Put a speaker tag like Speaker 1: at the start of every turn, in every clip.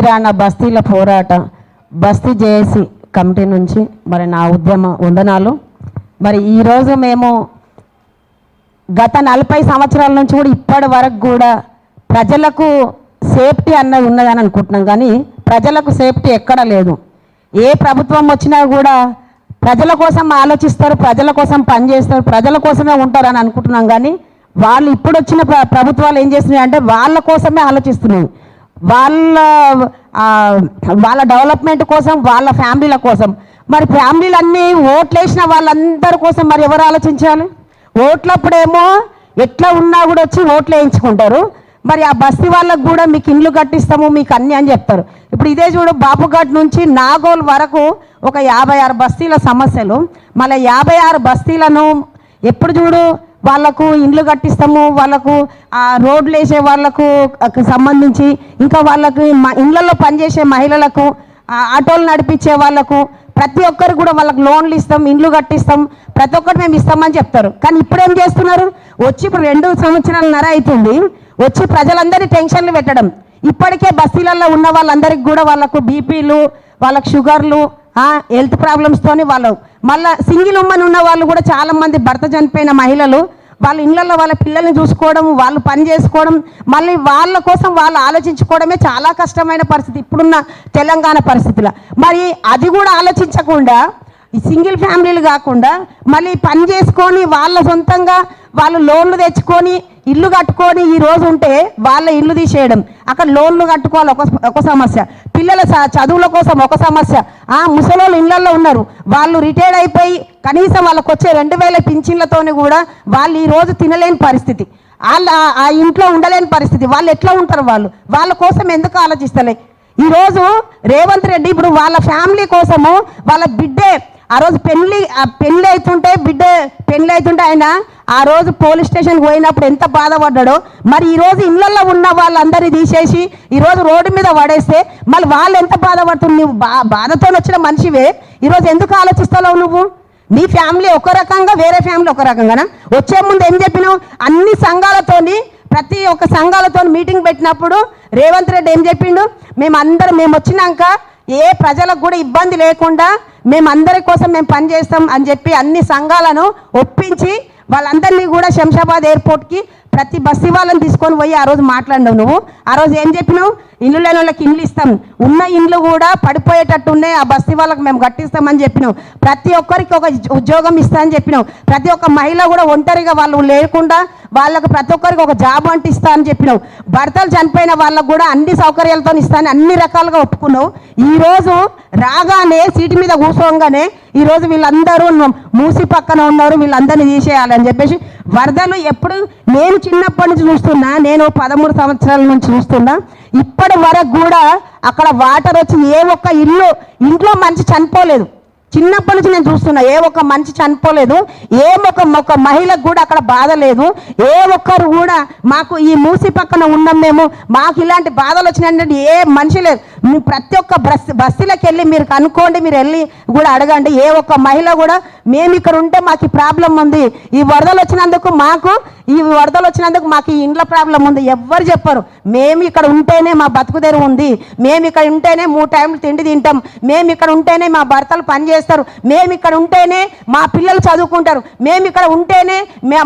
Speaker 1: వీరాణ బస్తీల పోరాట బస్తీ JAC committee నుంచి మరి నా ఉద్యమ వందనాలు. మరి ఈరోజు మేము గత 40 సంవత్సరాల నుంచి కూడా ఇప్పటి వరకు కూడా ప్రజలకు సేఫ్టీ అన్నది ఉన్నదని అనుకుంటున్నాం, కానీ ప్రజలకు సేఫ్టీ ఎక్కడ లేదు. ఏ ప్రభుత్వం వచ్చినా కూడా ప్రజల కోసం ఆలోచిస్తారు, ప్రజల కోసం పనిచేస్తారు, ప్రజల కోసమే ఉంటారని అనుకుంటున్నాం. కానీ వాళ్ళు ఇప్పుడు వచ్చిన ప్రభుత్వాలు ఏం చేస్తున్నాయి అంటే వాళ్ళ కోసమే ఆలోచిస్తున్నాయి. వాళ్ళ డెవలప్మెంట్ కోసం, వాళ్ళ ఫ్యామిలీల కోసం. మరి ఫ్యామిలీలన్నీ ఓట్లు వేసిన వాళ్ళందరి కోసం మరి ఎవరు ఆలోచించాలి? ఓట్లప్పుడేమో ఎట్లా ఉన్నా కూడా వచ్చి ఓట్లు వేయించుకుంటారు. మరి ఆ బస్తీ వాళ్ళకు కూడా మీకు ఇండ్లు కట్టిస్తాము, మీకు అన్నీ అని చెప్తారు. ఇప్పుడు ఇదే చూడు, బాపుఘాట్ నుంచి నాగోల్ వరకు ఒక 56 బస్తీల సమస్యలు. మళ్ళీ 56 బస్తీలను ఎప్పుడు చూడు వాళ్ళకు ఇండ్లు కట్టిస్తాము, వాళ్ళకు ఆ రోడ్లు వేసే వాళ్ళకు సంబంధించి, ఇంకా వాళ్ళకు ఇళ్లలో పనిచేసే మహిళలకు, ఆటోలు నడిపించే వాళ్ళకు, ప్రతి ఒక్కరు కూడా వాళ్ళకి లోన్లు ఇస్తాం, ఇండ్లు కట్టిస్తాం, ప్రతి ఒక్కరు మేము ఇస్తామని చెప్తారు. కానీ ఇప్పుడు ఏం చేస్తున్నారు? వచ్చి ఇప్పుడు 2 సంవత్సరాలన్నర అవుతుంది, వచ్చి ప్రజలందరినీ టెన్షన్లు పెట్టడం. ఇప్పటికే బస్తీలలో ఉన్న వాళ్ళందరికీ కూడా వాళ్ళకు బీపీలు, వాళ్ళకు షుగర్లు, హెల్త్ ప్రాబ్లమ్స్తోని వాళ్ళు మళ్ళీ సింగిల్ ఉమ్మని ఉన్న వాళ్ళు కూడా చాలామంది భర్త చనిపోయిన మహిళలు వాళ్ళ ఇళ్లలో వాళ్ళ పిల్లల్ని చూసుకోవడం, వాళ్ళు పని చేసుకోవడం, మళ్ళీ వాళ్ళ కోసం వాళ్ళు ఆలోచించుకోవడమే చాలా కష్టమైన పరిస్థితి ఇప్పుడున్న తెలంగాణ పరిస్థితిలో. మరి అది కూడా ఆలోచించకుండా ఈ సింగిల్ ఫ్యామిలీలు కాకుండా మళ్ళీ పని చేసుకొని వాళ్ళ సొంతంగా వాళ్ళు లోన్లు తెచ్చుకొని ఇల్లు కట్టుకొని ఈరోజు ఉంటే వాళ్ళ ఇల్లు తీసేయడం, అక్కడ లోన్లు కట్టుకోవాలి ఒక సమస్య, పిల్లల చదువుల కోసం ఒక సమస్య, ముసలోళ్ళు ఇళ్లలో ఉన్నారు, వాళ్ళు రిటైర్డ్ అయిపోయి కనీసం వాళ్ళకు వచ్చే 2000 పింఛన్లతోని కూడా వాళ్ళు ఈరోజు తినలేని పరిస్థితి, వాళ్ళు ఆ ఇంట్లో ఉండలేని పరిస్థితి. వాళ్ళు ఎట్లా ఉంటారు? వాళ్ళ కోసం ఎందుకు ఆలోచిస్తలే? ఈరోజు రేవంత్ రెడ్డి ఇప్పుడు వాళ్ళ ఫ్యామిలీ కోసము వాళ్ళ బిడ్డే ఆ రోజు పెళ్ళి అవుతుంటే పెళ్ళి అవుతుంటే ఆయన ఆ రోజు పోలీస్ స్టేషన్కి పోయినప్పుడు ఎంత బాధపడ్డాడో, మరి ఈరోజు ఇళ్లలో ఉన్న వాళ్ళందరినీ తీసేసి ఈరోజు రోడ్డు మీద పడేస్తే మళ్ళీ వాళ్ళు ఎంత బాధపడుతుంది? నువ్వు బాధతో వచ్చిన మనిషివే ఈరోజు ఎందుకు ఆలోచిస్తావు? నువ్వు నీ ఫ్యామిలీ ఒక రకంగా, వేరే ఫ్యామిలీ ఒక రకంగానా? వచ్చే ముందు ఏం చెప్పినావు? అన్ని సంఘాలతోని, ప్రతి ఒక్క సంఘాలతో మీటింగ్ పెట్టినప్పుడు రేవంత్ రెడ్డి ఏం చెప్పిండు? మేము వచ్చినాక ఏ ప్రజలకు కూడా ఇబ్బంది లేకుండా మేమందరి కోసం మేము పనిచేస్తాం అని చెప్పి అన్ని సంఘాలను ఒప్పించి వాళ్ళందరినీ కూడా శంషాబాద్ ఎయిర్పోర్ట్కి ప్రతి బస్తీ వాళ్ళని తీసుకొని పోయి ఆ రోజు మాట్లాడినావు. నువ్వు ఆ రోజు ఏం చెప్పినావు? ఇల్లు లేని వాళ్ళకి ఇండ్లు ఇస్తాం, ఉన్న ఇండ్లు కూడా పడిపోయేటట్టు ఉన్నాయి, ఆ బస్తీ వాళ్ళకి మేము కట్టిస్తామని చెప్పినావు. ప్రతి ఒక్కరికి ఒక ఉద్యోగం ఇస్తామని చెప్పినావు. ప్రతి ఒక్క మహిళ కూడా ఒంటరిగా వాళ్ళు లేకుండా వాళ్ళకు ప్రతి ఒక్కరికి ఒక జాబ్ అంటే ఇస్తా అని చెప్పినావు. భర్తలు చనిపోయిన వాళ్ళకు కూడా అన్ని సౌకర్యాలతో ఇస్తానని అన్ని రకాలుగా ఒప్పుకున్నావు. ఈరోజు రాగానే సీటు మీద కూర్చోగానే ఈరోజు వీళ్ళందరూ మూసి పక్కన ఉన్నారు, వీళ్ళందరినీ తీసేయాలని చెప్పేసి వరదలు ఎప్పుడు నేను చిన్నప్పటి నుంచి చూస్తున్నా, నేను 13 సంవత్సరాల నుంచి చూస్తున్నా, ఇప్పటి వరకు కూడా అక్కడ వాటర్ వచ్చి ఏ ఒక్క ఇంట్లో మనిషి చనిపోలేదు. చిన్నప్పటి నుంచి నేను చూస్తున్నా, ఏ ఒక్క మనిషి చనిపోలేదు, ఒక మహిళకు కూడా అక్కడ బాధ లేదు. ఏ ఒక్కరు కూడా మాకు ఈ మూసి పక్కన ఉన్నాం మేము, మాకు ఇలాంటి బాధలు వచ్చినాయంటే ఏ మనిషి లేదు. ప్రతి ఒక్క బస్తీలకు వెళ్ళి మీరు కనుక్కోండి, మీరు వెళ్ళి కూడా అడగండి. ఏ ఒక్క మహిళ కూడా మేము ఇక్కడ ఉంటే మాకు ఈ ప్రాబ్లం ఉంది, ఈ వరదలు వచ్చినందుకు మాకు ఈ ఇండ్ల ప్రాబ్లం ఉంది, ఎవ్వరు చెప్పరు. మేము ఇక్కడ ఉంటేనే మా బతుకుదెరు ఉంది, మేము ఇక్కడ ఉంటేనే 3 టైంలు తిండి తింటాం, మేము ఇక్కడ ఉంటేనే మా భర్తలు పని చేస్తారు, మేము ఇక్కడ ఉంటేనే మా పిల్లలు చదువుకుంటారు, మేము ఇక్కడ ఉంటేనే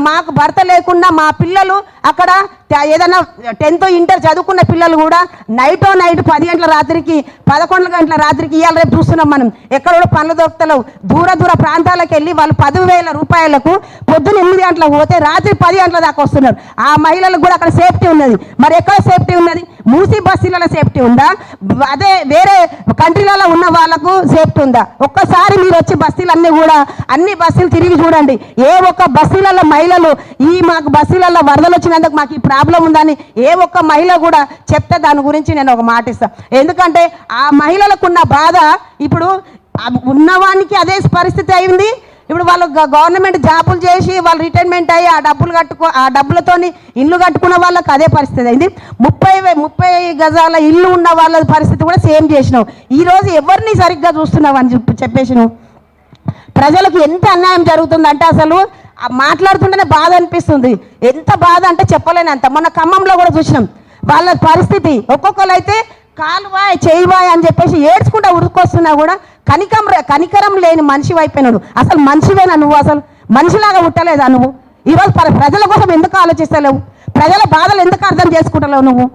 Speaker 1: మాకు భర్త లేకుండా మా పిల్లలు అక్కడ ఏదైనా 10th ఇంటర్ చదువుకున్న పిల్లలు కూడా నైట్ 10 గంటల రాత్రికి 11 గంటల రాత్రికి ఇవాళ రేపు చూస్తున్నాం మనం, ఎక్కడ కూడా పనులు దొరుకుతలేవు. దూర ప్రాంతాలకు వెళ్ళి వాళ్ళు 10,000 రూపాయలకు పొద్దున్న 8 గంటలకు పోతే రాత్రి 10 గంటల దాకా వస్తున్నారు. ఆ మహిళలకు కూడా అక్కడ సేఫ్టీ ఉన్నది. మరి ఎక్కడ సేఫ్టీ ఉన్నది? మూసి బస్తీలలో సేఫ్టీ ఉందా? అదే వేరే కంట్రీలలో ఉన్న వాళ్ళకు సేఫ్టీ ఉందా? ఒక్కసారి మీరు వచ్చి బస్తీలన్నీ కూడా అన్ని బస్తీలు తిరిగి చూడండి. ఏ ఒక్క బస్తీలలో మహిళలు మాకు బస్తీలలో వరదలు వచ్చినందుకు మాకు ఈ ప్రాబ్లం ఉందని ఏ ఒక్క మహిళ కూడా చెప్తే దాని గురించి నేను ఒక మాట ఇస్తాను. ఎందుకంటే ఆ మహిళలకు ఉన్న బాధ ఇప్పుడు ఉన్నవానికి అదే పరిస్థితి అయింది. ఇప్పుడు వాళ్ళు గవర్నమెంట్ జాబులు చేసి వాళ్ళు రిటైర్మెంట్ అయ్యి ఆ డబ్బులతోని ఇల్లు కట్టుకున్న వాళ్ళకి అదే పరిస్థితి అయింది. 30 గజాల ఇల్లు ఉన్న వాళ్ళ పరిస్థితి కూడా సేమ్ చేసినావు. ఈరోజు ఎవరిని సరిగ్గా చూస్తున్నావు అని చెప్పేసి నువ్వు ప్రజలకు ఎంత అన్యాయం జరుగుతుందంటే అసలు మాట్లాడుతుంటేనే బాధ అనిపిస్తుంది. ఎంత బాధ అంటే చెప్పలేనంత. మొన్న ఖమ్మంలో కూడా చూసినాం వాళ్ళ పరిస్థితి. ఒక్కొక్కరు అయితే కాలువాయ్ చేయవాయ్ అని చెప్పేసి ఏడ్చుకుంటా ఉరుకొస్తున్నా కూడా కనికరం లేని మనిషి అయిపోయినాడు. అసలు మనిషివేనా నువ్వు? అసలు మనిషిలాగా పుట్టలేదా నువ్వు? ఈరోజు ప్రజల కోసం ఎందుకు ఆలోచిస్తలేవు? ప్రజల బాధలు ఎందుకు అర్థం చేసుకుంటలేవు?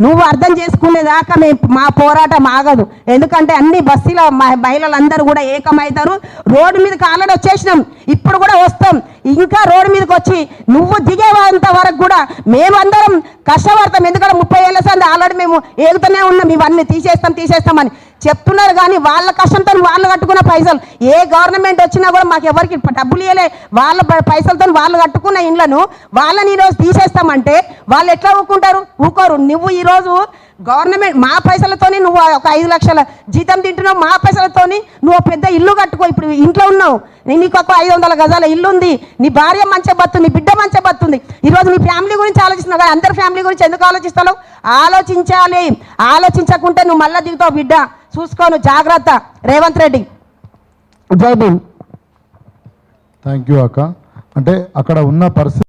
Speaker 1: నువ్వు అర్థం చేసుకునేదాకా మా పోరాటం ఆగదు. ఎందుకంటే అన్ని బస్తీల మహిళలందరూ కూడా ఏకమవుతారు. రోడ్డు మీదకి ఆల్రెడీ వచ్చేసినాం, ఇప్పుడు కూడా వస్తాం. ఇంకా రోడ్డు మీదకి వచ్చి నువ్వు దిగేంత వరకు కూడా మేమందరం కష్టపడతాం. ఎందుకంటే 30 ఏళ్ళ సంది ఆల్రెడీ మేము ఏగుతూనే ఉన్నాం. ఇవన్నీ తీసేస్తామని చెప్తున్నారు. కానీ వాళ్ళ కష్టంతో వాళ్ళు కట్టుకున్న పైసలు, ఏ గవర్నమెంట్ వచ్చినా కూడా మాకు ఎవరికి డబ్బులు ఇవ్వలే. వాళ్ళ పైసలతో వాళ్ళు కట్టుకున్న ఇండ్లను వాళ్ళని ఈరోజు తీసేస్తామంటే వాళ్ళు ఎట్లా ఊకోరు. నువ్వు ఈరోజు గవర్నమెంట్ మా పైసలతోని నువ్వు ఒక 5 లక్షల జీతం తింటున్నావు, మా పైసలతోని నువ్వు పెద్ద ఇల్లు కట్టుకో. ఇప్పుడు ఇంట్లో ఉన్నావు, నీకు ఒక 500 గజాల ఇల్లు ఉంది, నీ భార్య మంచిగా బతుంది, నీ బిడ్డ మంచిగా బతుంది. ఈరోజు నీ ఫ్యామిలీ గురించి ఆలోచిస్తున్నావు కానీ అందరి ఫ్యామిలీ గురించి ఎందుకు ఆలోచిస్తావు? ఆలోచించాలి. ఆలోచించకుంటే నువ్వు మళ్ళీ దిగుతావు బిడ్డ. చూసుకోను, జాగ్రత్త. రేవంత్ రెడ్డి. జై భీమ్.
Speaker 2: థ్యాంక్ యూ అక్క. అంటే అక్కడ ఉన్న పరిస్థితి